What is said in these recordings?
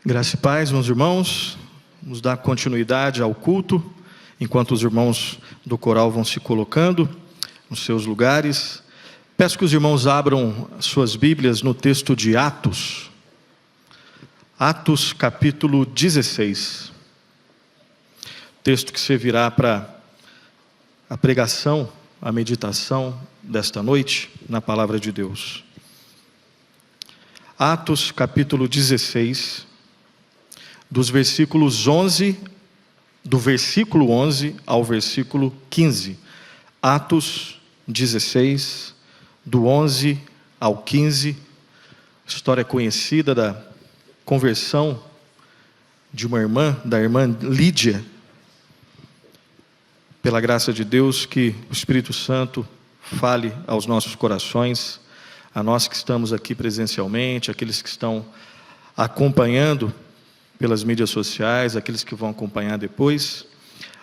Graça e paz, meus irmãos. Vamos dar continuidade ao culto, enquanto os irmãos do coral vão se colocando nos seus lugares. Peço que os irmãos abram suas Bíblias no texto de Atos. Atos capítulo 16. Texto que servirá para a pregação, a meditação desta noite na palavra de Deus. Atos capítulo 16, do versículo 11 ao versículo 15. Atos 16, do 11 ao 15. História conhecida da conversão de uma irmã, da irmã Lídia. Pela graça de Deus, que o Espírito Santo fale aos nossos corações, a nós que estamos aqui presencialmente, aqueles que estão acompanhando pelas mídias sociais, aqueles que vão acompanhar depois.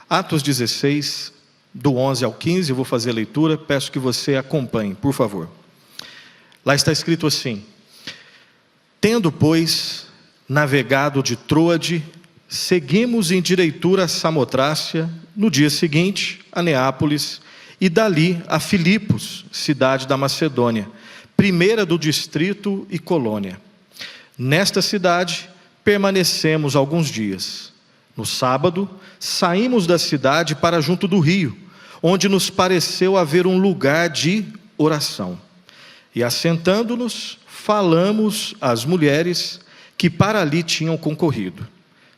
Atos 16, do 11 ao 15, eu vou fazer a leitura, peço que você acompanhe, por favor. Lá está escrito assim: Tendo, pois, navegado de Troade, seguimos em direitura a Samotrácia, no dia seguinte a Neápolis, e dali a Filipos, cidade da Macedônia, primeira do distrito e colônia. Nesta cidade permanecemos alguns dias. No sábado, saímos da cidade para junto do rio, onde nos pareceu haver um lugar de oração. E assentando-nos, falamos às mulheres que para ali tinham concorrido.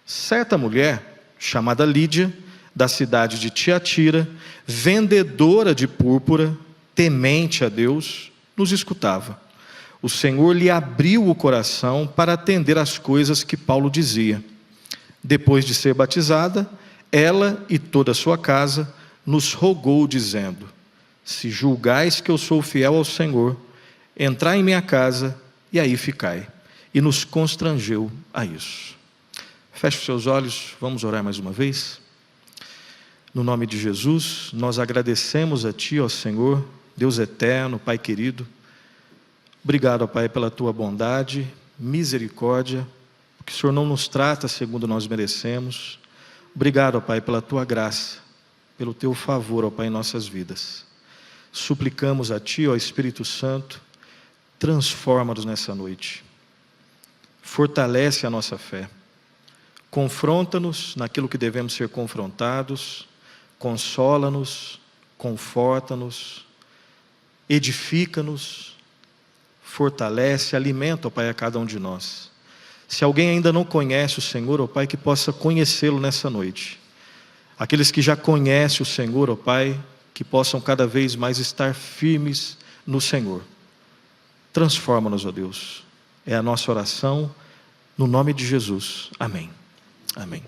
Certa mulher, chamada Lídia, da cidade de Tiatira, vendedora de púrpura, temente a Deus, nos escutava. O Senhor lhe abriu o coração para atender às coisas que Paulo dizia. Depois de ser batizada, ela e toda a sua casa nos rogou, dizendo: Se julgais que eu sou fiel ao Senhor, entrai em minha casa e aí ficai. E nos constrangeu a isso. Feche os seus olhos, vamos orar mais uma vez. No nome de Jesus, nós agradecemos a Ti, ó Senhor, Deus eterno, Pai querido. Obrigado, ó Pai, pela Tua bondade, misericórdia, porque o Senhor não nos trata segundo nós merecemos. Obrigado, ó Pai, pela Tua graça, pelo Teu favor, ó Pai, em nossas vidas. Suplicamos a Ti, ó Espírito Santo, transforma-nos nessa noite. Fortalece a nossa fé. Confronta-nos naquilo que devemos ser confrontados. Consola-nos, conforta-nos, edifica-nos, fortalece, alimenta, ó Pai, a cada um de nós. Se alguém ainda não conhece o Senhor, ó Pai, que possa conhecê-lo nessa noite. Aqueles que já conhecem o Senhor, ó Pai, que possam cada vez mais estar firmes no Senhor. Transforma-nos, ó Deus. É a nossa oração, no nome de Jesus. Amém. Amém.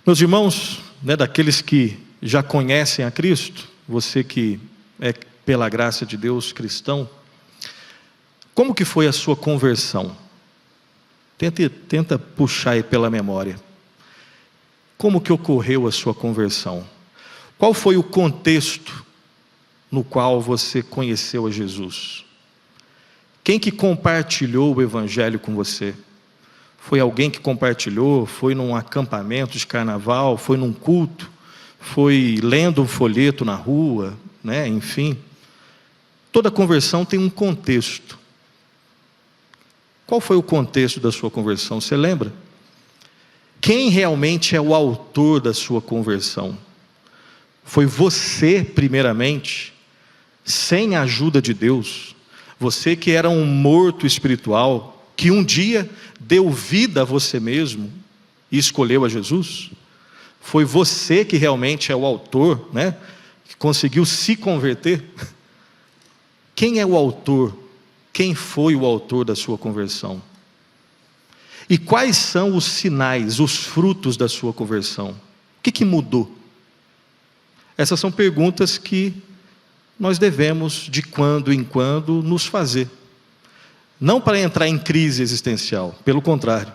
Meus irmãos, daqueles que já conhecem a Cristo, você que é, pela graça de Deus, cristão, como que foi a sua conversão? Tenta puxar aí pela memória. Como que ocorreu a sua conversão? Qual foi o contexto no qual você conheceu a Jesus? Quem que compartilhou o Evangelho com você? Foi alguém que compartilhou? Foi num acampamento de carnaval? Foi num culto? Foi lendo um folheto na rua? Enfim. Toda conversão tem um contexto. Qual foi o contexto da sua conversão? Você lembra? Quem realmente é o autor da sua conversão? Foi você, primeiramente, sem a ajuda de Deus? Você que era um morto espiritual, que um dia deu vida a você mesmo e escolheu a Jesus? Foi você que realmente é o autor, que conseguiu se converter? Quem é o autor? Quem foi o autor da sua conversão? E quais são os sinais, os frutos da sua conversão? O que mudou? Essas são perguntas que nós devemos, de quando em quando, nos fazer. Não para entrar em crise existencial, pelo contrário,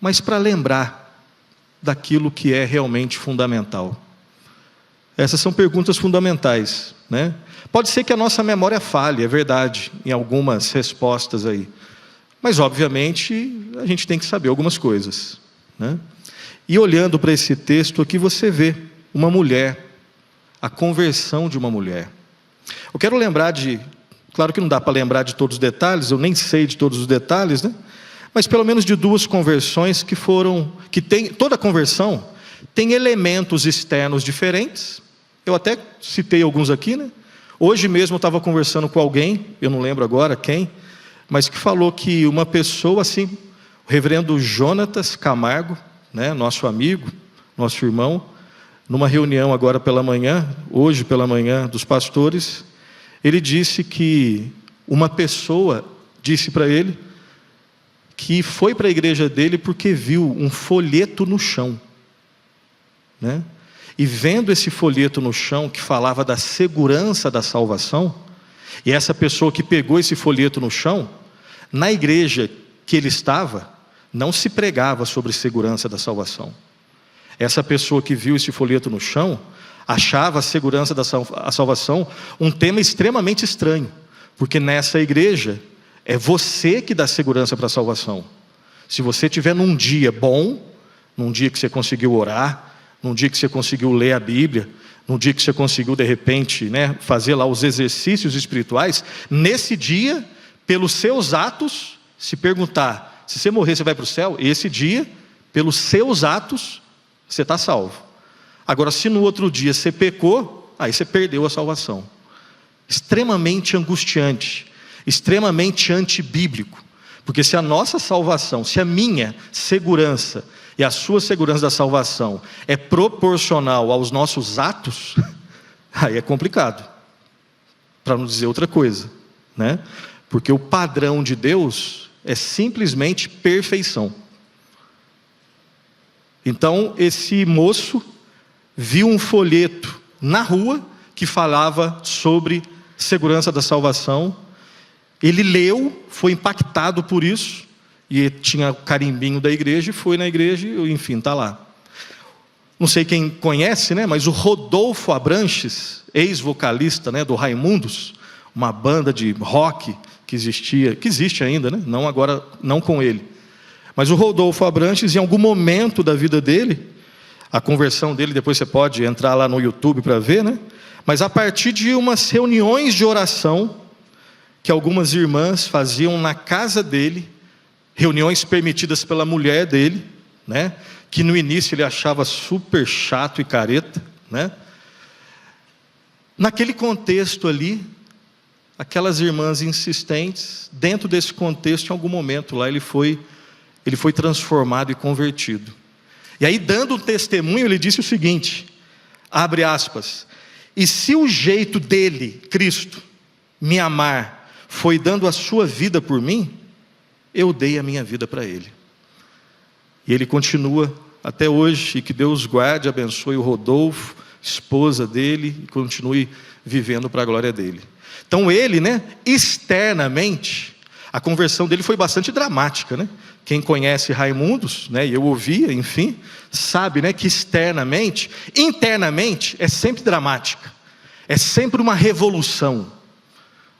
mas para lembrar daquilo que é realmente fundamental. Essas são perguntas fundamentais, Pode ser que a nossa memória falhe, é verdade, em algumas respostas aí. Mas, obviamente, a gente tem que saber algumas coisas, né? E olhando para esse texto aqui, você vê uma mulher, a conversão de uma mulher. Eu quero lembrar claro que não dá para lembrar de todos os detalhes, eu nem sei de todos os detalhes, né? Mas pelo menos de duas conversões toda conversão tem elementos externos diferentes. Eu até citei alguns aqui, né? Hoje mesmo eu estava conversando com alguém, eu não lembro agora quem, mas que falou que uma pessoa assim, o reverendo Jonatas Camargo, né, nosso amigo, nosso irmão, numa reunião agora pela manhã, hoje pela manhã, dos pastores, ele disse que uma pessoa disse para ele que foi para a igreja dele porque viu um folheto no chão, né? E vendo esse folheto no chão que falava da segurança da salvação, e essa pessoa que pegou esse folheto no chão, na igreja que ele estava, não se pregava sobre segurança da salvação. Essa pessoa que viu esse folheto no chão, achava a segurança da salvação um tema extremamente estranho, porque nessa igreja, é você que dá segurança para a salvação. Se você estiver num dia bom, num dia que você conseguiu orar, num dia que você conseguiu ler a Bíblia, num dia que você conseguiu de repente, né, fazer lá os exercícios espirituais, nesse dia, pelos seus atos, se perguntar, se você morrer você vai para o céu, esse dia, pelos seus atos, você está salvo. Agora, se no outro dia você pecou, aí você perdeu a salvação. Extremamente angustiante, extremamente antibíblico, porque se a nossa salvação, se a minha segurança e a sua segurança da salvação é proporcional aos nossos atos, aí é complicado, para não dizer outra coisa, né? Porque o padrão de Deus é simplesmente perfeição. Então esse moço viu um folheto na rua que falava sobre segurança da salvação. Ele leu, foi impactado por isso, e tinha o carimbinho da igreja, e foi na igreja, e enfim, está lá. Não sei quem conhece, né, mas o Rodolfo Abranches, ex-vocalista, né, do Raimundos, uma banda de rock que existe ainda, né, não agora, não com ele. Mas o Rodolfo Abranches, em algum momento da vida dele, a conversão dele, depois você pode entrar lá no YouTube para ver, né? Mas a partir de umas reuniões de oração que algumas irmãs faziam na casa dele, reuniões permitidas pela mulher dele, né? Que no início ele achava super chato e careta, né? Naquele contexto ali, aquelas irmãs insistentes, dentro desse contexto, em algum momento lá ele foi transformado e convertido. E aí, dando um testemunho, ele disse o seguinte, abre aspas, e se o jeito dele, Cristo, me amar, foi dando a sua vida por mim, eu dei a minha vida para ele. E ele continua até hoje, e que Deus guarde, abençoe o Rodolfo, esposa dele, e continue vivendo para a glória dele. Então ele, né, externamente, a conversão dele foi bastante dramática, né? Quem conhece Raimundos, né, e eu ouvia, enfim, sabe, né, que externamente, internamente é sempre dramática, é sempre uma revolução.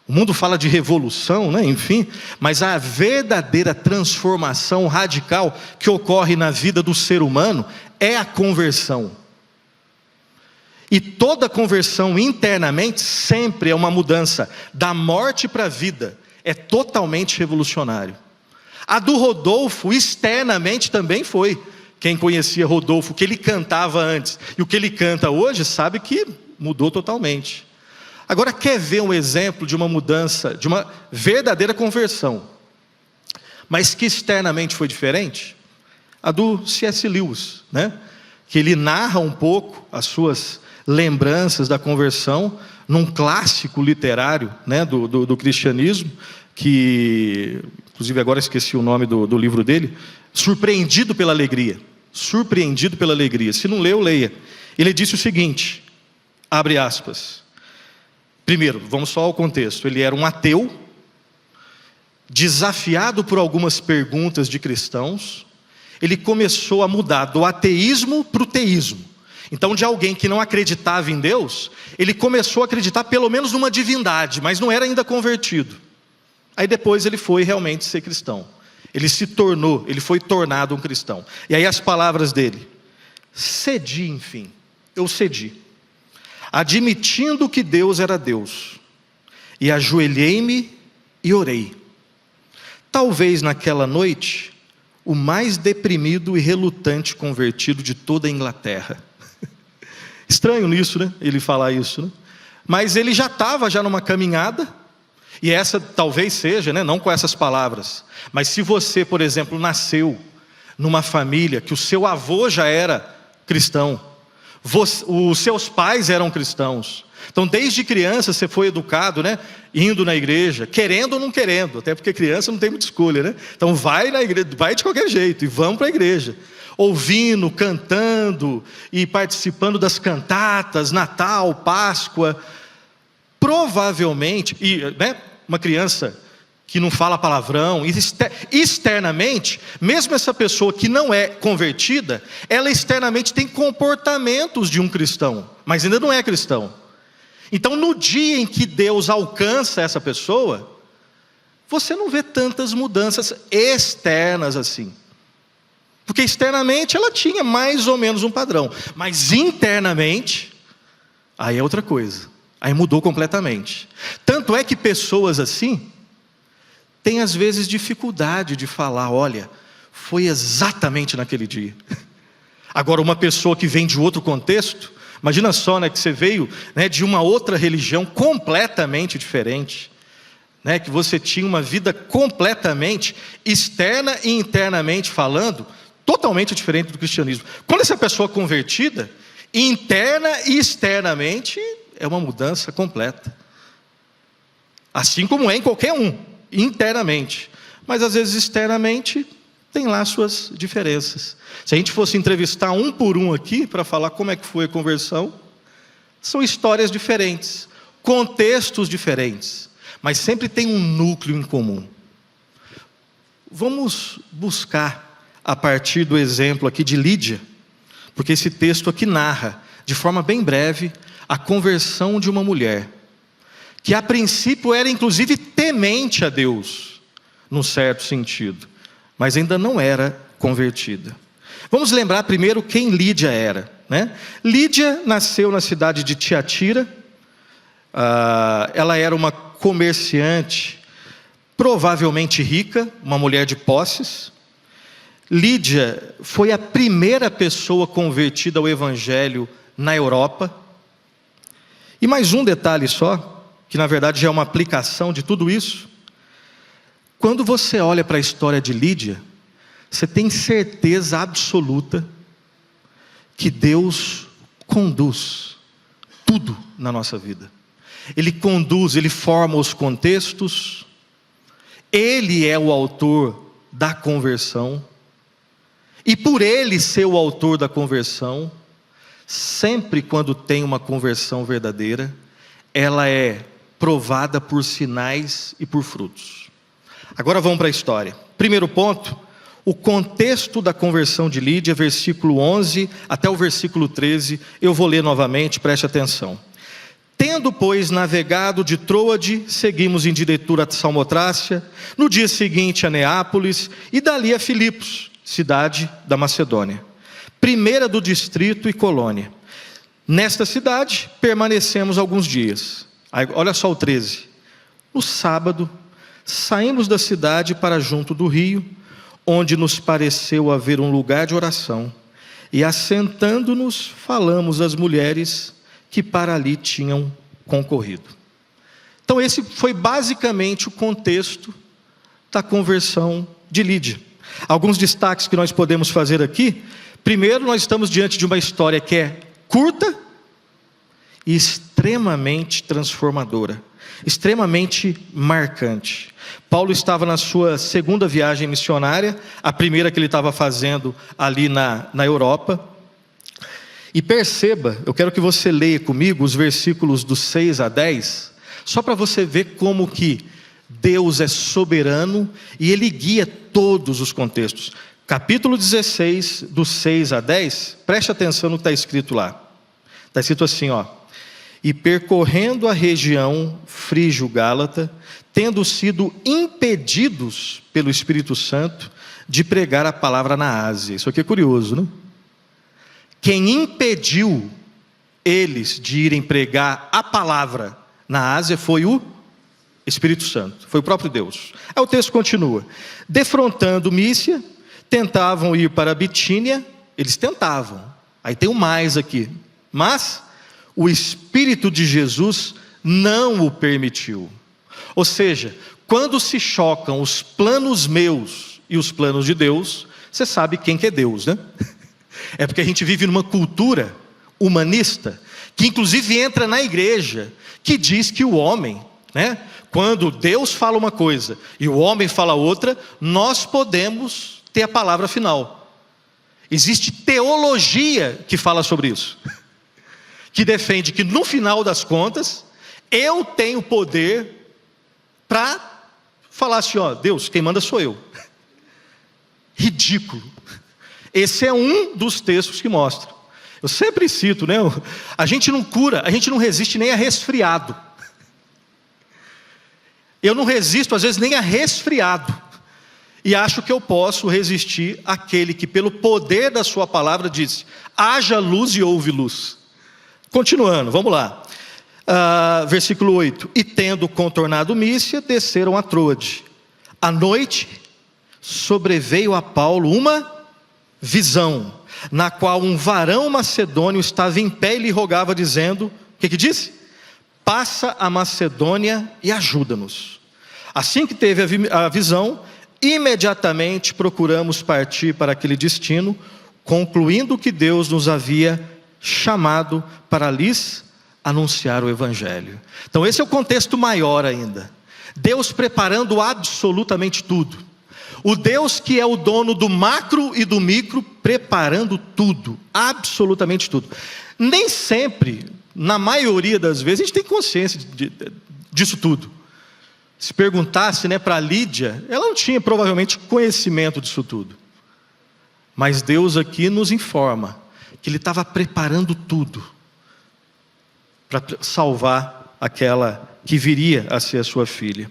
O mundo fala de revolução, né, enfim, mas a verdadeira transformação radical que ocorre na vida do ser humano é a conversão. E toda conversão internamente sempre é uma mudança da morte para a vida, é totalmente revolucionário. A do Rodolfo, externamente também foi. Quem conhecia Rodolfo, o que ele cantava antes e o que ele canta hoje, sabe que mudou totalmente. Agora, quer ver um exemplo de uma mudança, de uma verdadeira conversão, mas que externamente foi diferente? A do C.S. Lewis, né? Que ele narra um pouco as suas lembranças da conversão, num clássico literário, né, do cristianismo, que, inclusive agora esqueci o nome do livro dele, Surpreendido pela Alegria. Surpreendido pela Alegria. Se não leu, leia. Ele disse o seguinte, abre aspas. Primeiro, vamos só ao contexto. Ele era um ateu, desafiado por algumas perguntas de cristãos, ele começou a mudar do ateísmo para o teísmo. Então, de alguém que não acreditava em Deus, ele começou a acreditar pelo menos numa divindade, mas não era ainda convertido. Aí depois ele foi realmente ser cristão. Ele foi tornado um cristão. E aí as palavras dele: cedi, enfim, eu cedi, admitindo que Deus era Deus, e ajoelhei-me e orei. Talvez naquela noite, o mais deprimido e relutante convertido de toda a Inglaterra. Estranho nisso, né? Ele falar isso, né? Mas ele já estava numa caminhada, e essa talvez seja, né? Não com essas palavras, mas se você, por exemplo, nasceu numa família que o seu avô já era cristão, os seus pais eram cristãos, então desde criança você foi educado, né? Indo na igreja, querendo ou não querendo, até porque criança não tem muita escolha, né? Então vai na igreja, vai de qualquer jeito, e vamos para a igreja, ouvindo, cantando e participando das cantatas, Natal, Páscoa. Provavelmente, né, uma criança que não fala palavrão, externamente, mesmo essa pessoa que não é convertida, ela externamente tem comportamentos de um cristão, mas ainda não é cristão. Então no dia em que Deus alcança essa pessoa, você não vê tantas mudanças externas assim, porque externamente ela tinha mais ou menos um padrão, mas internamente, aí é outra coisa, aí mudou completamente. Tanto é que pessoas assim têm às vezes dificuldade de falar: olha, foi exatamente naquele dia. Agora uma pessoa que vem de outro contexto, imagina só, né, que você veio, né, de uma outra religião completamente diferente, né, que você tinha uma vida completamente externa e internamente falando, totalmente diferente do cristianismo. Quando essa pessoa é convertida, interna e externamente é uma mudança completa. Assim como é em qualquer um, internamente. Mas às vezes externamente tem lá suas diferenças. Se a gente fosse entrevistar um por um aqui, para falar como é que foi a conversão, são histórias diferentes, contextos diferentes, mas sempre tem um núcleo em comum. Vamos buscar a partir do exemplo aqui de Lídia, porque esse texto aqui narra, de forma bem breve, a conversão de uma mulher, que a princípio era inclusive temente a Deus, num certo sentido, mas ainda não era convertida. Vamos lembrar primeiro quem Lídia era, né? Lídia nasceu na cidade de Tiatira. Ela era uma comerciante, provavelmente rica, uma mulher de posses. Lídia foi a primeira pessoa convertida ao Evangelho na Europa. E mais um detalhe só, que na verdade já é uma aplicação de tudo isso. Quando você olha para a história de Lídia, você tem certeza absoluta que Deus conduz tudo na nossa vida. Ele conduz, Ele forma os contextos, Ele é o autor da conversão, e por Ele ser o autor da conversão, sempre quando tem uma conversão verdadeira, ela é provada por sinais e por frutos. Agora vamos para a história. Primeiro ponto, o contexto da conversão de Lídia, versículo 11 até o versículo 13, eu vou ler novamente, preste atenção. Tendo, pois, navegado de Troade, seguimos em diretura a Samotrácia, no dia seguinte a Neápolis, e dali a Filipos, cidade da Macedônia, primeira do distrito e colônia. Nesta cidade, permanecemos alguns dias. Aí, olha só o 13. No sábado, saímos da cidade para junto do rio, onde nos pareceu haver um lugar de oração, e assentando-nos, falamos às mulheres que para ali tinham concorrido. Então esse foi basicamente o contexto da conversão de Lídia. Alguns destaques que nós podemos fazer aqui. Primeiro, nós estamos diante de uma história que é curta e extremamente transformadora, extremamente marcante. Paulo estava na sua segunda viagem missionária, a primeira que ele estava fazendo ali na Europa. E perceba, eu quero que você leia comigo os versículos dos 6 a 10, só para você ver como que Deus é soberano e Ele guia todos os contextos. Capítulo 16, dos 6 a 10, preste atenção no que está escrito lá. Está escrito assim, ó: e percorrendo a região frígio-gálata, tendo sido impedidos pelo Espírito Santo de pregar a palavra na Ásia. Isso aqui é curioso, não? Quem impediu eles de irem pregar a palavra na Ásia foi o Espírito Santo, foi o próprio Deus. Aí o texto continua: defrontando Mísia, tentavam ir para Bitínia. Eles tentavam, aí tem um mais aqui, mas o Espírito de Jesus não o permitiu. Ou seja, quando se chocam os planos meus e os planos de Deus, você sabe quem que é Deus, né? É porque a gente vive numa cultura humanista, que inclusive entra na igreja, que diz que o homem, né, quando Deus fala uma coisa e o homem fala outra, nós podemos ter a palavra final. Existe teologia que fala sobre isso, que defende que no final das contas, eu tenho poder para falar assim, ó, Deus, quem manda sou eu. Ridículo. Esse é um dos textos que mostra. Eu sempre cito, né? A gente não cura, a gente não resiste nem a resfriado. Eu não resisto, às vezes, nem a resfriado. E acho que eu posso resistir àquele que, pelo poder da sua palavra, disse: haja luz e houve luz. Continuando, vamos lá. Versículo 8: e tendo contornado Mísia, desceram a Troade. À noite, sobreveio a Paulo uma visão, na qual um varão macedônio estava em pé e lhe rogava, dizendo: o que disse? Passa a Macedônia e ajuda-nos. Assim que teve a visão, imediatamente procuramos partir para aquele destino, concluindo que Deus nos havia chamado para lhes anunciar o Evangelho. Então esse é o contexto maior ainda. Deus preparando absolutamente tudo. O Deus que é o dono do macro e do micro, preparando tudo, absolutamente tudo. Nem sempre, na maioria das vezes, a gente tem consciência disso tudo. Se perguntasse, né, para Lídia, ela não tinha provavelmente conhecimento disso tudo. Mas Deus aqui nos informa que Ele estava preparando tudo para salvar aquela que viria a ser a sua filha.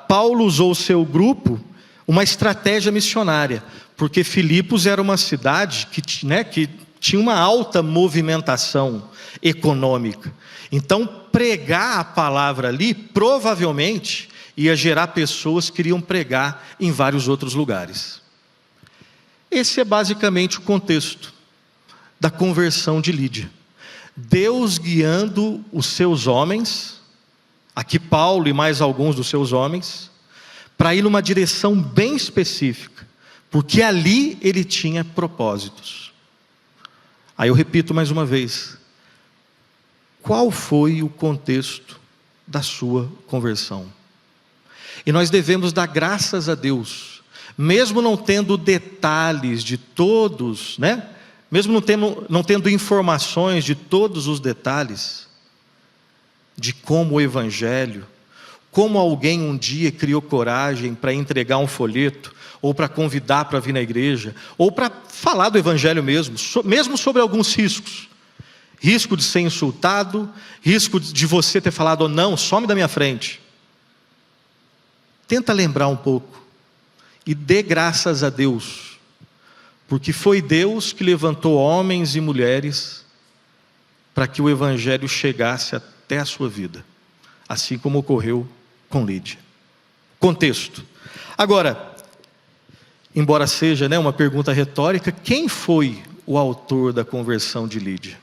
Paulo usou o seu grupo uma estratégia missionária, porque Filipos era uma cidade que tinha uma alta movimentação econômica. Então, pregar a palavra ali, provavelmente, ia gerar pessoas que iriam pregar em vários outros lugares. Esse é basicamente o contexto da conversão de Lídia. Deus guiando os seus homens, aqui Paulo e mais alguns dos seus homens, para ir numa direção bem específica, porque ali ele tinha propósitos. Aí eu repito mais uma vez: qual foi o contexto da sua conversão? E nós devemos dar graças a Deus, mesmo não tendo detalhes de todos, né? Mesmo não tendo informações de todos os detalhes, de como o Evangelho, como alguém um dia criou coragem para entregar um folheto, ou para convidar para vir na igreja, ou para falar do Evangelho mesmo sobre alguns riscos. Risco de ser insultado, risco de você ter falado: ou não, some da minha frente. Tenta lembrar um pouco, e dê graças a Deus, porque foi Deus que levantou homens e mulheres, para que o Evangelho chegasse até a sua vida, assim como ocorreu com Lídia. Contexto. Agora, embora seja, né, uma pergunta retórica, quem foi o autor da conversão de Lídia?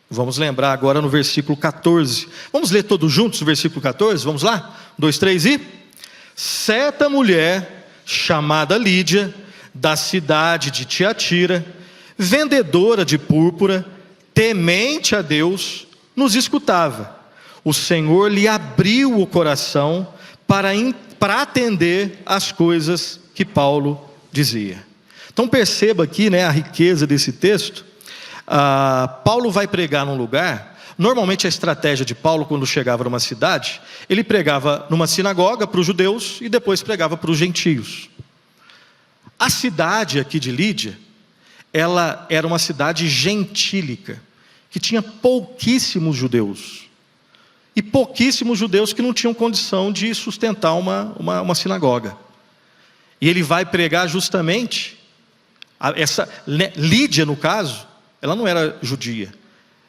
Vamos lembrar agora no versículo 14. Vamos ler todos juntos o versículo 14? Vamos lá? 1, 2, 3 e... certa mulher chamada Lídia, da cidade de Tiatira, vendedora de púrpura, temente a Deus, nos escutava. O Senhor lhe abriu o coração para atender às coisas que Paulo dizia. Então perceba aqui, né, a riqueza desse texto. Paulo vai pregar num lugar. Normalmente a estratégia de Paulo, quando chegava numa cidade, ele pregava numa sinagoga para os judeus e depois pregava para os gentios. A cidade aqui de Lídia, ela era uma cidade gentílica, que tinha pouquíssimos judeus. e pouquíssimos judeus que não tinham condição de sustentar uma sinagoga. E ele vai pregar justamente, Lídia no caso, ela não era judia,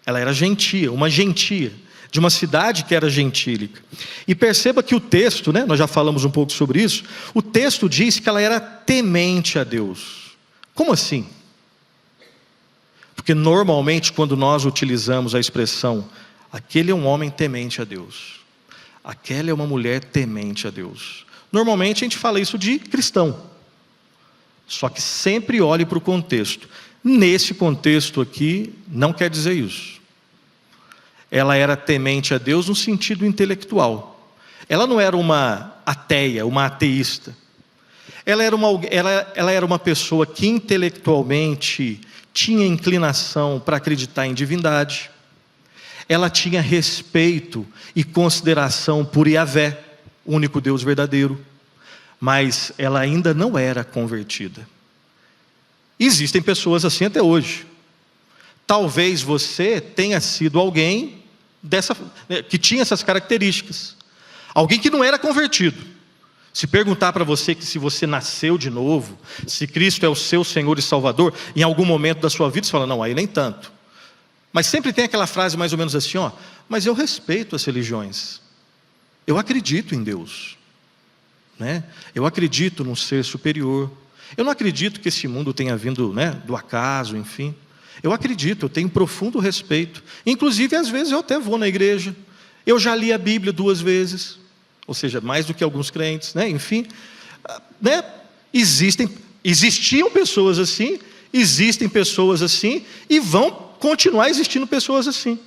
ela era gentia, uma gentia, de uma cidade que era gentílica. E perceba que o texto, nós já falamos um pouco sobre isso, o texto diz que ela era temente a Deus. Como assim? Porque normalmente quando nós utilizamos a expressão, aquele é um homem temente a Deus, aquela é uma mulher temente a Deus, normalmente a gente fala isso de cristão. Só que sempre olhe para o contexto. Nesse contexto aqui, não quer dizer isso. Ela era temente a Deus no sentido intelectual. Ela não era uma ateia, uma ateísta. Ela era uma pessoa que intelectualmente tinha inclinação para acreditar em divindade. Ela tinha respeito e consideração por Yahvé, o único Deus verdadeiro. Mas ela ainda não era convertida. Existem pessoas assim até hoje. Talvez você tenha sido alguém que tinha essas características. Alguém que não era convertido. Se perguntar para você que se você nasceu de novo, se Cristo é o seu Senhor e Salvador, em algum momento da sua vida você fala, não, aí nem tanto. Mas sempre tem aquela frase mais ou menos assim, mas eu respeito as religiões. Eu acredito em Deus. Eu acredito num ser superior. Eu não acredito que esse mundo tenha vindo do acaso, enfim. Eu acredito, eu tenho profundo respeito. Inclusive, às vezes eu até vou na igreja. Eu já li a Bíblia 2 vezes. Ou seja, mais do que alguns crentes, enfim. Existiam pessoas assim, existem pessoas assim, e vão continuar existindo pessoas assim.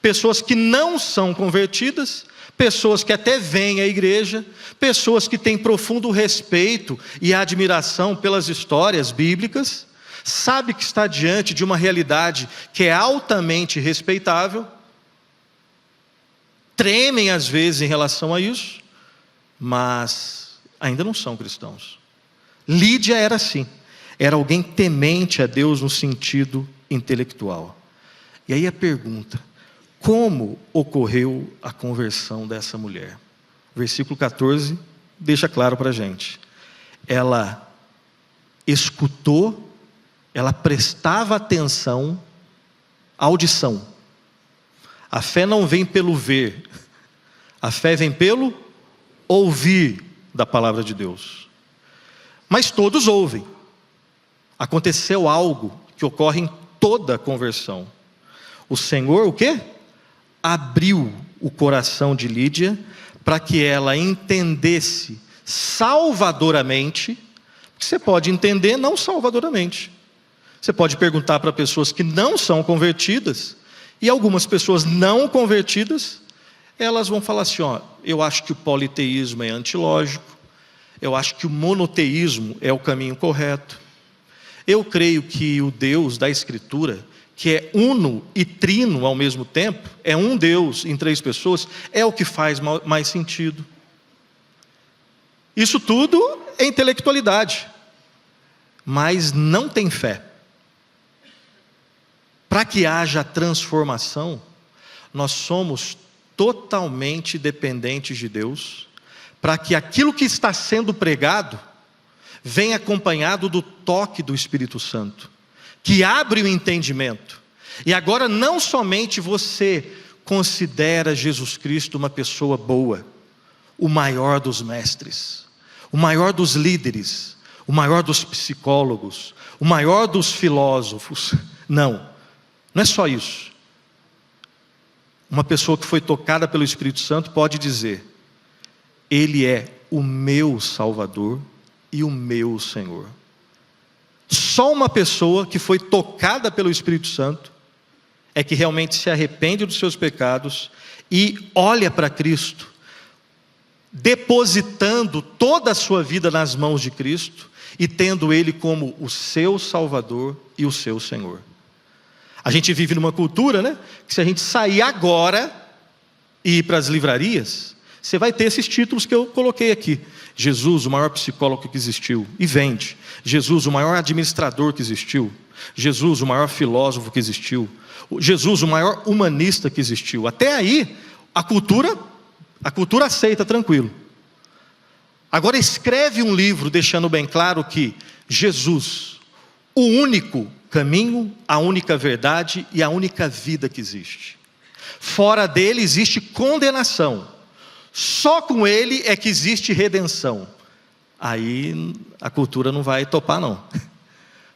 Pessoas que não são convertidas, pessoas que até vêm à igreja, pessoas que têm profundo respeito e admiração pelas histórias bíblicas, sabe que está diante de uma realidade que é altamente respeitável, tremem às vezes em relação a isso, mas ainda não são cristãos. Lídia era assim, era alguém temente a Deus no sentido intelectual. E aí a pergunta, como ocorreu a conversão dessa mulher? Versículo 14 deixa claro para a gente. Ela escutou, ela prestava atenção, audição. A fé não vem pelo ver, a fé vem pelo ouvir da palavra de Deus. Mas todos ouvem. Aconteceu algo que ocorre em toda a conversão. O Senhor, o quê? Abriu o coração de Lídia para que ela entendesse salvadoramente. Você pode entender não salvadoramente. Você pode perguntar para pessoas que não são convertidas, e algumas pessoas não convertidas, elas vão falar assim, eu acho que o politeísmo é antilógico, eu acho que o monoteísmo é o caminho correto, eu creio que o Deus da Escritura, que é uno e trino ao mesmo tempo, é um Deus em 3 pessoas, é o que faz mais sentido. Isso tudo é intelectualidade, mas não tem fé. Para que haja transformação, nós somos totalmente dependentes de Deus, para que aquilo que está sendo pregado, venha acompanhado do toque do Espírito Santo, que abre o entendimento. E agora não somente você considera Jesus Cristo uma pessoa boa, o maior dos mestres, o maior dos líderes, o maior dos psicólogos, o maior dos filósofos. Não é só isso. Uma pessoa que foi tocada pelo Espírito Santo pode dizer, Ele é o meu Salvador e o meu Senhor. Só uma pessoa que foi tocada pelo Espírito Santo é que realmente se arrepende dos seus pecados e olha para Cristo, depositando toda a sua vida nas mãos de Cristo e tendo Ele como o seu Salvador e o seu Senhor. A gente vive numa cultura, que se a gente sair agora e ir para as livrarias, você vai ter esses títulos que eu coloquei aqui. Jesus, o maior psicólogo que existiu, e vende. Jesus, o maior administrador que existiu. Jesus, o maior filósofo que existiu. Jesus, o maior humanista que existiu. Até aí, A cultura aceita, tranquilo. Agora escreve um livro deixando bem claro que Jesus, o único caminho, a única verdade e a única vida que existe. Fora dele existe condenação. Só com ele é que existe redenção. Aí a cultura não vai topar não.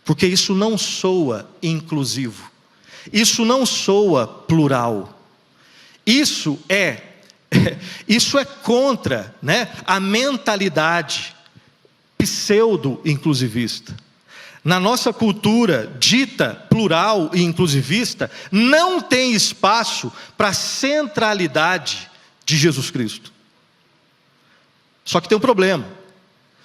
Porque isso não soa inclusivo. Isso não soa plural. Isso é contra, né, a mentalidade pseudo-inclusivista. Na nossa cultura dita plural e inclusivista, não tem espaço para a centralidade de Jesus Cristo. Só que tem um problema.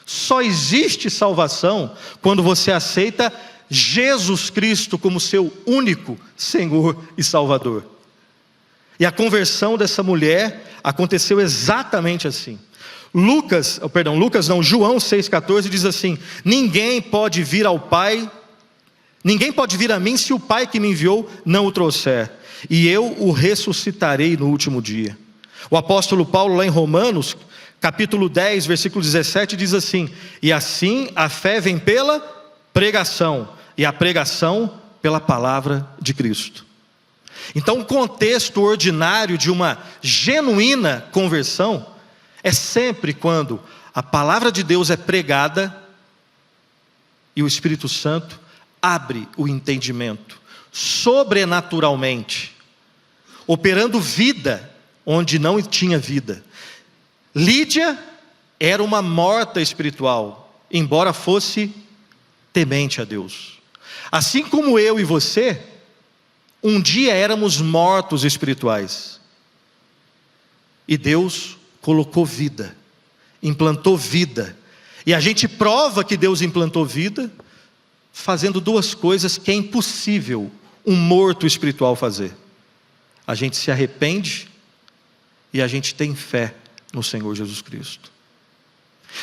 Só existe salvação quando você aceita Jesus Cristo como seu único Senhor e Salvador. E a conversão dessa mulher aconteceu exatamente assim. João 6,14 diz assim: ninguém pode vir a mim se o Pai que me enviou não o trouxer, e eu o ressuscitarei no último dia. O apóstolo Paulo, lá em Romanos, capítulo 10, versículo 17, diz assim: e assim a fé vem pela pregação, e a pregação pela palavra de Cristo. Então o contexto ordinário de uma genuína conversão é sempre quando a palavra de Deus é pregada e o Espírito Santo abre o entendimento sobrenaturalmente, operando vida onde não tinha vida. Lídia era uma morta espiritual, embora fosse temente a Deus. Assim como eu e você, um dia éramos mortos espirituais. E Deus colocou vida, implantou vida. E a gente prova que Deus implantou vida fazendo duas coisas que é impossível um morto espiritual fazer. A gente se arrepende e a gente tem fé no Senhor Jesus Cristo.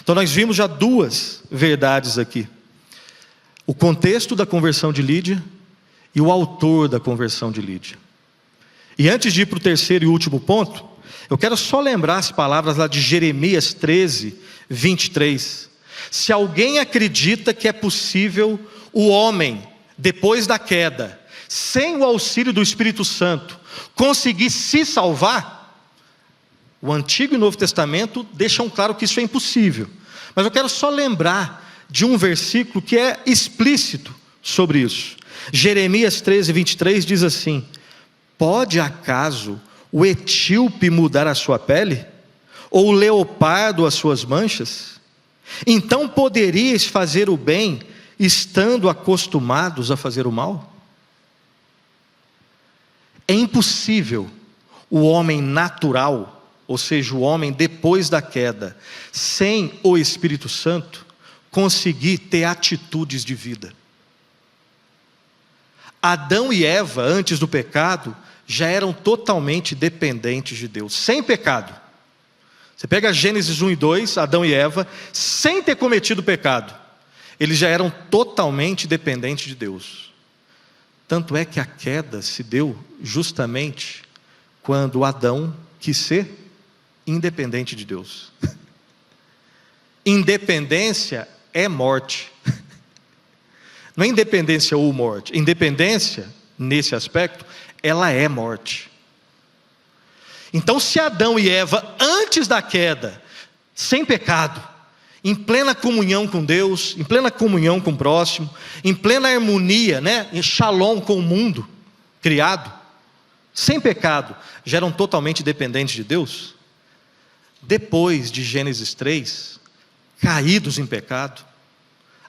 Então nós vimos já duas verdades aqui: o contexto da conversão de Lídia e o autor da conversão de Lídia. E antes de ir para o terceiro e último ponto, eu quero só lembrar as palavras lá de Jeremias 13, 23. Se alguém acredita que é possível o homem, depois da queda, sem o auxílio do Espírito Santo, conseguir se salvar, o Antigo e Novo Testamento deixam claro que isso é impossível. Mas eu quero só lembrar de um versículo que é explícito sobre isso. Jeremias 13, 23 diz assim: pode acaso o etíope mudar a sua pele? Ou o leopardo as suas manchas? Então poderíeis fazer o bem, estando acostumados a fazer o mal? É impossível o homem natural, ou seja, o homem depois da queda, sem o Espírito Santo, conseguir ter atitudes de vida. Adão e Eva, antes do pecado, já eram totalmente dependentes de Deus, sem pecado. Você pega Gênesis 1 e 2, Adão e Eva, sem ter cometido pecado, eles já eram totalmente dependentes de Deus. Tanto é que a queda se deu justamente quando Adão quis ser independente de Deus. Independência é morte. Não é independência ou morte. Independência, nesse aspecto, ela é morte. Então, se Adão e Eva, antes da queda, sem pecado, em plena comunhão com Deus, em plena comunhão com o próximo, em plena harmonia, né, em shalom com o mundo criado, sem pecado, já eram totalmente dependentes de Deus. Depois de Gênesis 3, caídos em pecado,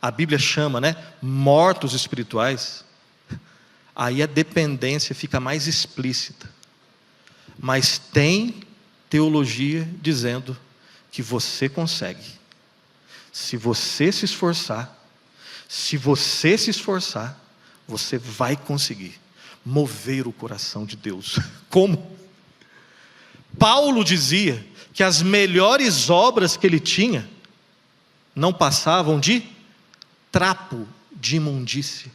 a Bíblia chama, né, mortos espirituais. Aí a dependência fica mais explícita. Mas tem teologia dizendo que você consegue. Se você se esforçar, você vai conseguir mover o coração de Deus. Como? Paulo dizia que as melhores obras que ele tinha não passavam de trapo de imundície.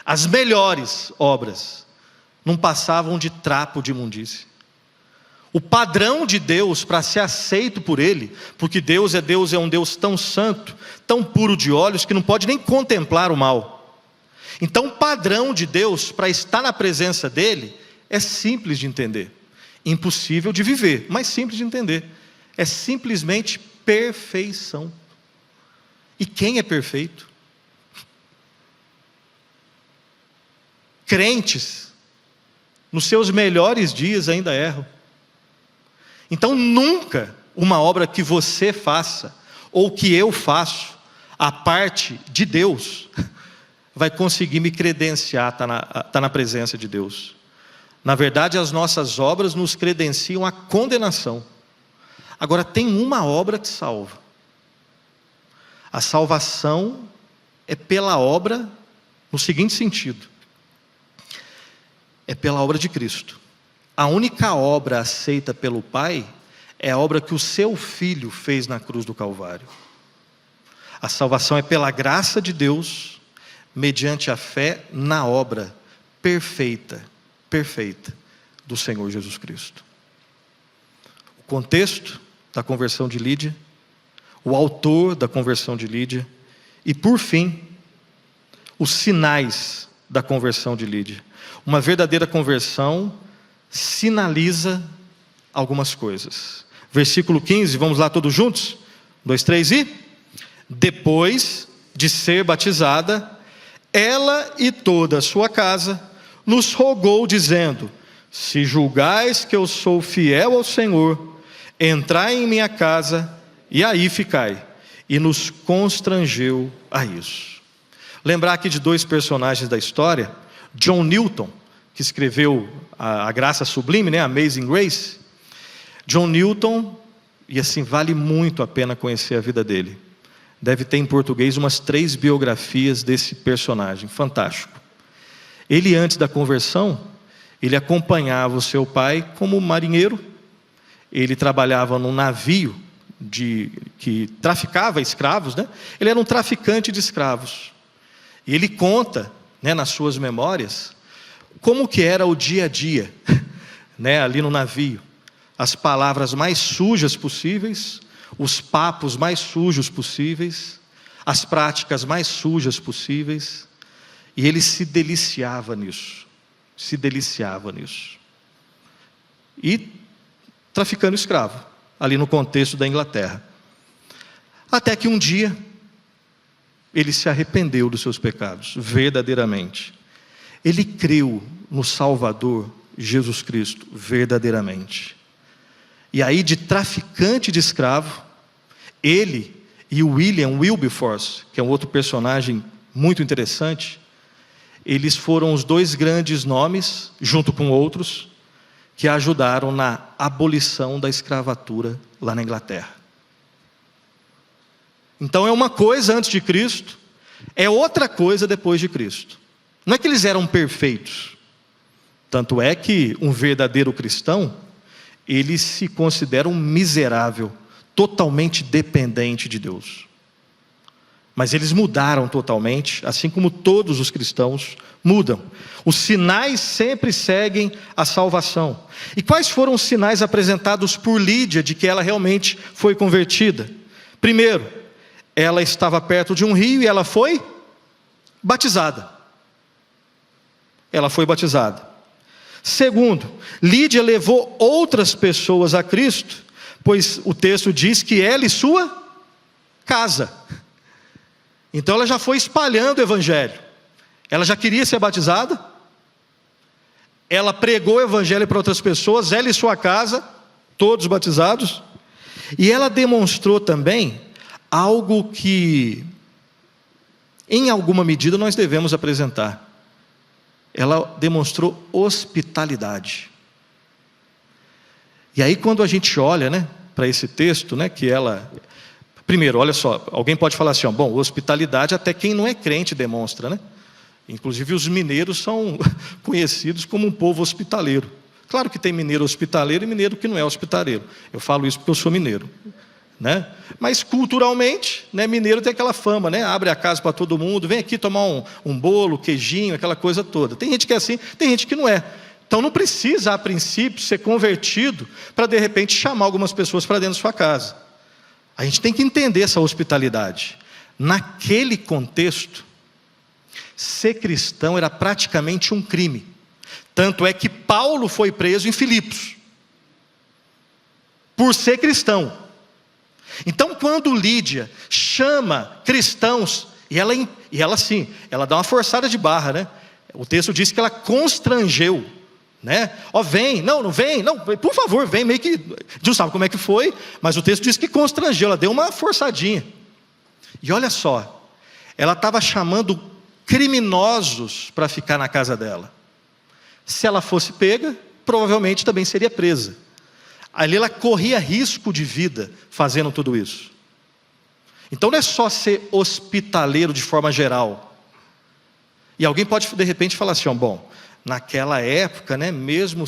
As melhores obras não passavam de trapo de imundície. O padrão de Deus para ser aceito por Ele, porque Deus é um Deus tão santo, tão puro de olhos, que não pode nem contemplar o mal. Então o padrão de Deus para estar na presença dEle é simples de entender. Impossível de viver, mas simples de entender. É simplesmente perfeição. E quem é perfeito? Crentes, nos seus melhores dias ainda erram. Então nunca uma obra que você faça, ou que eu faço, a parte de Deus, vai conseguir me credenciar, tá na presença de Deus. Na verdade, as nossas obras nos credenciam à condenação. Agora, tem uma obra que salva. A salvação é pela obra, no seguinte sentido: é pela obra de Cristo. A única obra aceita pelo Pai é a obra que o seu Filho fez na cruz do Calvário. A salvação é pela graça de Deus, mediante a fé na obra perfeita do Senhor Jesus Cristo. O contexto da conversão de Lídia, o autor da conversão de Lídia, e por fim, os sinais da conversão de Lídia. Uma verdadeira conversão sinaliza algumas coisas. Versículo 15, vamos lá todos juntos? 1, 2, 3 e... Depois de ser batizada, ela e toda a sua casa nos rogou, dizendo: se julgais que eu sou fiel ao Senhor, entrai em minha casa e aí ficai. E nos constrangeu a isso. Lembrar aqui de 2 personagens da história: John Newton, que escreveu a Graça Sublime, né, Amazing Grace. John Newton, e assim, vale muito a pena conhecer a vida dele. Deve ter em português umas 3 biografias desse personagem, fantástico. Ele, antes da conversão, ele acompanhava o seu pai como marinheiro. Ele trabalhava num navio que traficava escravos, né? Ele era um traficante de escravos. E ele conta, né, nas suas memórias, como que era o dia a dia, né, ali no navio. As palavras mais sujas possíveis, os papos mais sujos possíveis, as práticas mais sujas possíveis. E ele se deliciava nisso. E traficando escravo, ali no contexto da Inglaterra. Até que um dia, ele se arrependeu dos seus pecados, verdadeiramente. Ele creu no Salvador, Jesus Cristo, verdadeiramente. E aí, de traficante de escravo, ele e o William Wilberforce, que é um outro personagem muito interessante, eles foram os 2 grandes nomes, junto com outros, que ajudaram na abolição da escravatura lá na Inglaterra. Então é uma coisa antes de Cristo, é outra coisa depois de Cristo. Não é que eles eram perfeitos. Tanto é que um verdadeiro cristão, ele se considera um miserável, totalmente dependente de Deus. Mas eles mudaram totalmente, assim como todos os cristãos mudam. Os sinais sempre seguem a salvação. E quais foram os sinais apresentados por Lídia de que ela realmente foi convertida? Primeiro, ela estava perto de um rio e ela foi batizada. Segundo, Lídia levou outras pessoas a Cristo, pois o texto diz que ela e sua casa. Então ela já foi espalhando o evangelho. Ela já queria ser batizada, ela pregou o evangelho para outras pessoas, ela e sua casa, todos batizados. E ela demonstrou também algo que, em alguma medida, nós devemos apresentar. Ela demonstrou hospitalidade. E aí, quando a gente olha, né, para esse texto, né, que ela... Primeiro, olha só, alguém pode falar assim, ó, bom, hospitalidade até quem não é crente demonstra, né? Inclusive os mineiros são conhecidos como um povo hospitaleiro. Claro que tem mineiro hospitaleiro e mineiro que não é hospitaleiro. Eu falo isso porque eu sou mineiro, né? Mas culturalmente, né, mineiro tem aquela fama, né? Abre a casa para todo mundo, vem aqui tomar um bolo, queijinho, aquela coisa toda. Tem gente que é assim, tem gente que não é. Então não precisa, a princípio, ser convertido para de repente chamar algumas pessoas para dentro da sua casa. A gente tem que entender essa hospitalidade. Naquele contexto, ser cristão era praticamente um crime. Tanto é que Paulo foi preso em Filipos, por ser cristão. Então quando Lídia chama cristãos, e ela sim, ela dá uma forçada de barra, né? O texto diz que ela constrangeu, né? Ó, vem, não vem, não, por favor, vem, meio que, não sabe como é que foi, mas o texto diz que constrangeu, ela deu uma forçadinha. E olha só, ela estava chamando criminosos para ficar na casa dela. Se ela fosse pega, provavelmente também seria presa. Ali ela corria risco de vida fazendo tudo isso. Então não é só ser hospitaleiro de forma geral. E alguém pode de repente falar assim, bom, naquela época, né, mesmo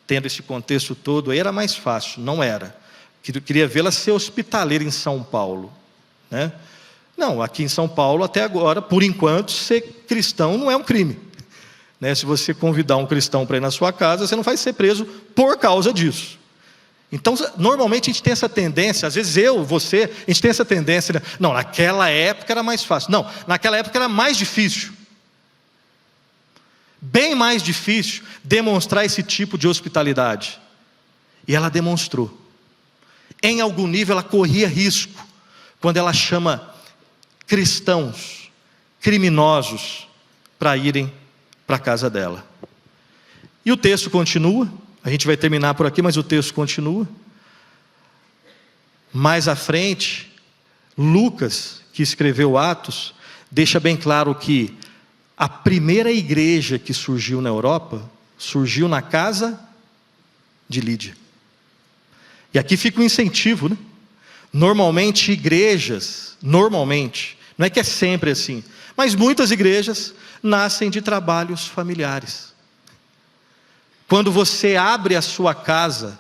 tendo esse contexto todo, aí era mais fácil. Não era. Eu queria vê-la ser hospitaleira em São Paulo, né? Não, aqui em São Paulo até agora, por enquanto, ser cristão não é um crime, né? Se você convidar um cristão para ir na sua casa, você não vai ser preso por causa disso. Então, normalmente a gente tem essa tendência, às vezes você, a gente tem essa tendência, né? Não, naquela época era mais fácil. Não, naquela época era mais difícil. Bem mais difícil demonstrar esse tipo de hospitalidade. E ela demonstrou. Em algum nível ela corria risco, quando ela chama cristãos, criminosos, para irem para a casa dela. E o texto continua, a gente vai terminar por aqui, mas o texto continua. Mais à frente, Lucas, que escreveu Atos, deixa bem claro que a primeira igreja que surgiu na Europa, surgiu na casa de Lídia. E aqui fica um incentivo, né? Normalmente igrejas, não é que é sempre assim, mas muitas igrejas nascem de trabalhos familiares. Quando você abre a sua casa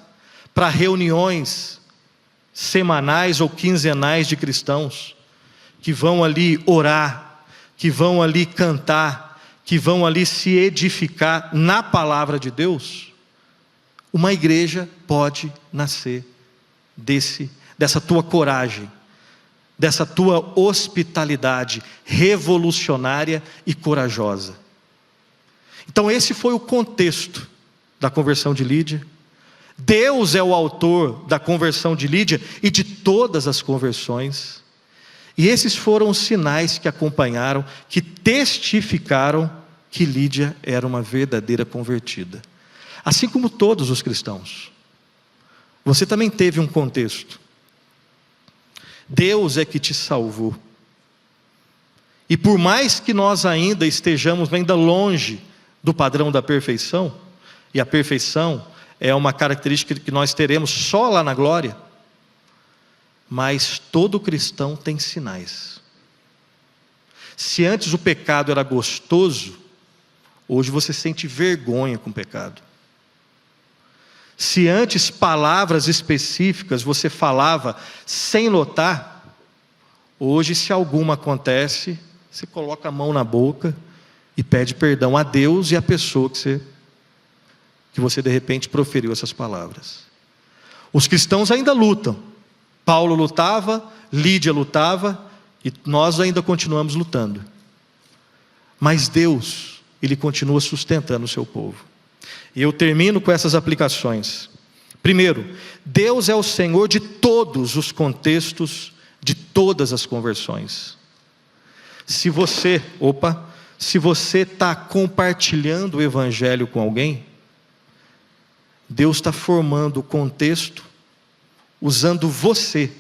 para reuniões semanais ou quinzenais de cristãos, que vão ali orar, que vão ali cantar, que vão ali se edificar na palavra de Deus, uma igreja pode nascer dessa tua coragem, dessa tua hospitalidade revolucionária e corajosa. Então esse foi o contexto da conversão de Lídia. Deus é o autor da conversão de Lídia e de todas as conversões. E esses foram os sinais que acompanharam, que testificaram que Lídia era uma verdadeira convertida. Assim como todos os cristãos. Você também teve um contexto. Deus é que te salvou. E por mais que nós ainda estejamos longe do padrão da perfeição, e a perfeição é uma característica que nós teremos só lá na glória, mas todo cristão tem sinais. Se antes o pecado era gostoso, hoje você sente vergonha com o pecado. Se antes palavras específicas você falava sem notar, hoje se alguma acontece, você coloca a mão na boca e pede perdão a Deus e à pessoa que você de repente proferiu essas palavras. Os cristãos ainda lutam. Paulo lutava, Lídia lutava, e nós ainda continuamos lutando. Mas Deus, Ele continua sustentando o seu povo. E eu termino com essas aplicações. Primeiro, Deus é o Senhor de todos os contextos, de todas as conversões. Se você está compartilhando o Evangelho com alguém, Deus está formando o contexto, usando você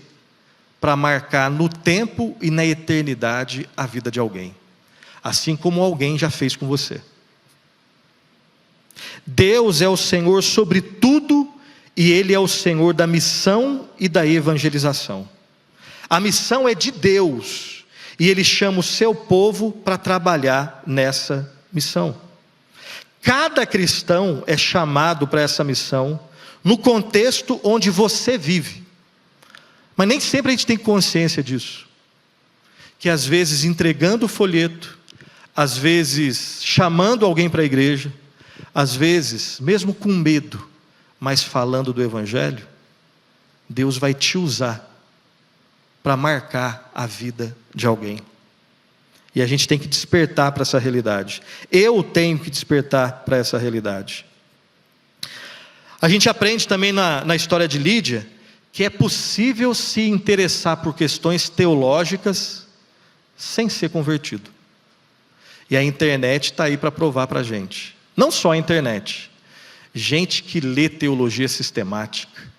para marcar no tempo e na eternidade a vida de alguém, assim como alguém já fez com você. Deus é o Senhor sobre tudo e Ele é o Senhor da missão e da evangelização. A missão é de Deus e Ele chama o seu povo para trabalhar nessa missão. Cada cristão é chamado para essa missão no contexto onde você vive. Mas nem sempre a gente tem consciência disso. Que às vezes entregando o folheto, às vezes chamando alguém para a igreja, às vezes, mesmo com medo, mas falando do Evangelho, Deus vai te usar para marcar a vida de alguém. E a gente tem que despertar para essa realidade. Eu tenho que despertar para essa realidade. A gente aprende também na história de Lídia, que é possível se interessar por questões teológicas sem ser convertido. E a internet está aí para provar para a gente. Não só a internet. Gente que lê teologia sistemática.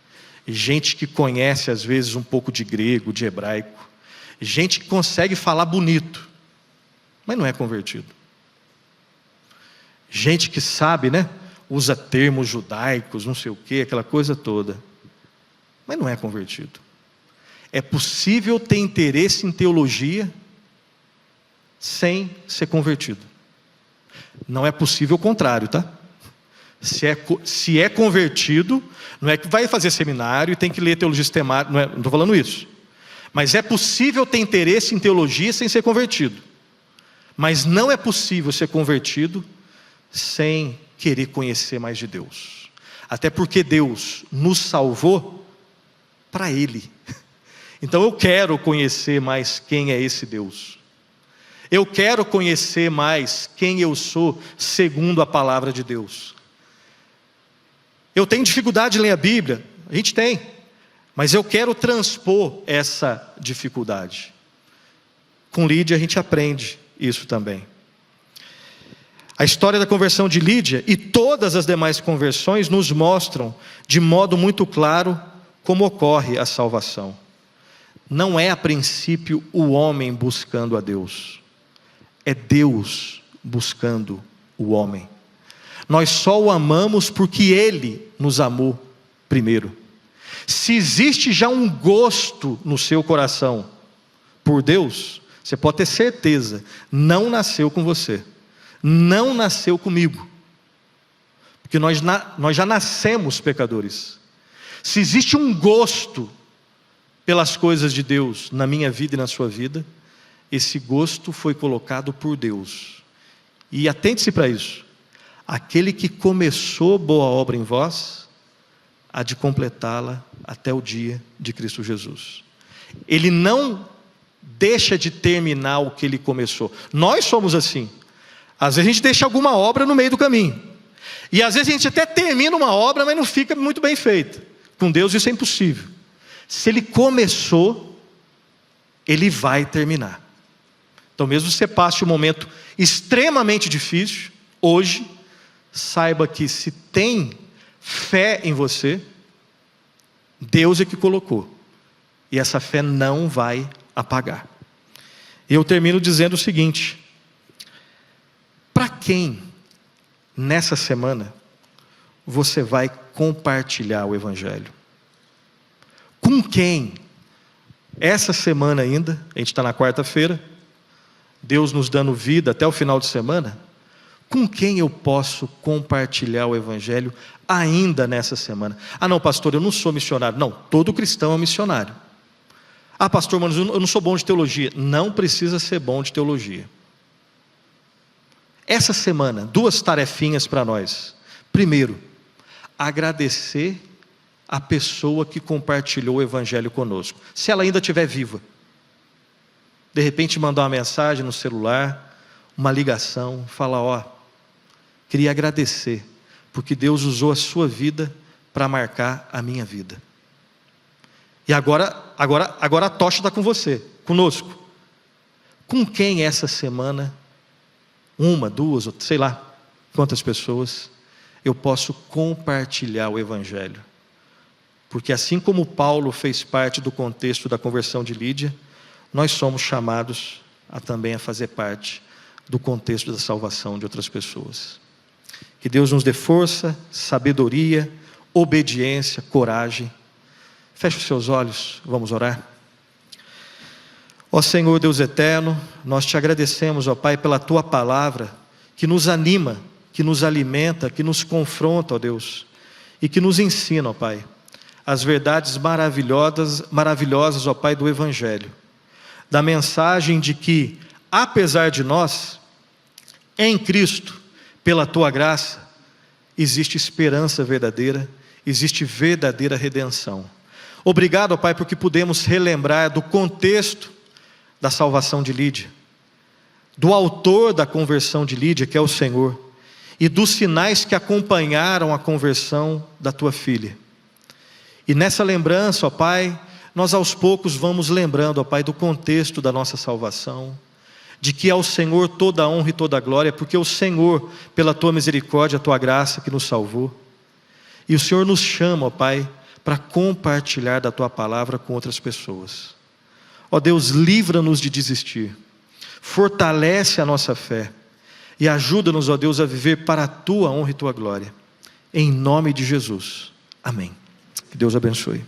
Gente que conhece às vezes um pouco de grego, de hebraico. Gente que consegue falar bonito, mas não é convertido. Gente que sabe, né? Usa termos judaicos, não sei o quê, aquela coisa toda, mas não é convertido. É possível ter interesse em teologia sem ser convertido. Não é possível o contrário, tá? Se é convertido, não é que vai fazer seminário e tem que ler teologia sistemática, não estou falando isso. Mas é possível ter interesse em teologia sem ser convertido. Mas não é possível ser convertido sem querer conhecer mais de Deus. Até porque Deus nos salvou para Ele. Então eu quero conhecer mais quem é esse Deus. Eu quero conhecer mais quem eu sou segundo a palavra de Deus. Eu tenho dificuldade em ler a Bíblia, a gente tem, mas eu quero transpor essa dificuldade. Com Lídia a gente aprende isso também. A história da conversão de Lídia e todas as demais conversões nos mostram de modo muito claro como ocorre a salvação. Não é a princípio o homem buscando a Deus, é Deus buscando o homem. Nós só o amamos porque Ele nos amou primeiro. Se existe já um gosto no seu coração por Deus, você pode ter certeza, não nasceu com você, não nasceu comigo, porque nós já nascemos pecadores. Se existe um gosto pelas coisas de Deus na minha vida e na sua vida, esse gosto foi colocado por Deus. E atente-se para isso. Aquele que começou boa obra em vós, há de completá-la até o dia de Cristo Jesus. Ele não deixa de terminar o que Ele começou. Nós somos assim. Às vezes a gente deixa alguma obra no meio do caminho. E às vezes a gente até termina uma obra, mas não fica muito bem feita. Com Deus isso é impossível. Se Ele começou, Ele vai terminar. Então mesmo que você passe um momento extremamente difícil, hoje, saiba que se tem fé em você, Deus é que colocou. E essa fé não vai apagar. E eu termino dizendo o seguinte: para quem nessa semana você vai compartilhar o Evangelho? Com quem? Essa semana ainda, a gente está na quarta-feira, Deus nos dando vida até o final de semana, com quem eu posso compartilhar o Evangelho ainda nessa semana? Ah não, pastor, eu não sou missionário. Não, todo cristão é um missionário. Ah pastor, mas eu não sou bom de teologia. Não precisa ser bom de teologia. Essa semana, 2 tarefinhas para nós. Primeiro, agradecer a pessoa que compartilhou o Evangelho conosco, se ela ainda estiver viva. De repente mandar uma mensagem no celular, uma ligação, falar: queria agradecer, porque Deus usou a sua vida para marcar a minha vida. E agora a tocha está com você, conosco. Com quem essa semana, 1, 2, ou sei lá quantas pessoas, eu posso compartilhar o Evangelho? Porque assim como Paulo fez parte do contexto da conversão de Lídia, nós somos chamados também a fazer parte do contexto da salvação de outras pessoas. Que Deus nos dê força, sabedoria, obediência, coragem. Feche os seus olhos, vamos orar. Ó Senhor Deus eterno, nós te agradecemos, ó Pai, pela Tua palavra, que nos anima, que nos alimenta, que nos confronta, ó Deus, e que nos ensina, ó Pai, as verdades maravilhosas, ó Pai, do Evangelho, da mensagem de que, apesar de nós, em Cristo, pela Tua graça, existe esperança verdadeira, existe verdadeira redenção. Obrigado, ó Pai, porque pudemos relembrar do contexto da salvação de Lídia, do autor da conversão de Lídia, que é o Senhor, e dos sinais que acompanharam a conversão da tua filha. E nessa lembrança, ó Pai, nós aos poucos vamos lembrando, ó Pai, do contexto da nossa salvação, de que ao Senhor toda a honra e toda a glória, porque o Senhor, pela tua misericórdia, a tua graça que nos salvou. E o Senhor nos chama, ó Pai, para compartilhar da tua palavra com outras pessoas. Ó Deus, livra-nos de desistir, fortalece a nossa fé e ajuda-nos, ó Deus, a viver para a tua honra e tua glória. Em nome de Jesus. Amém. Que Deus abençoe.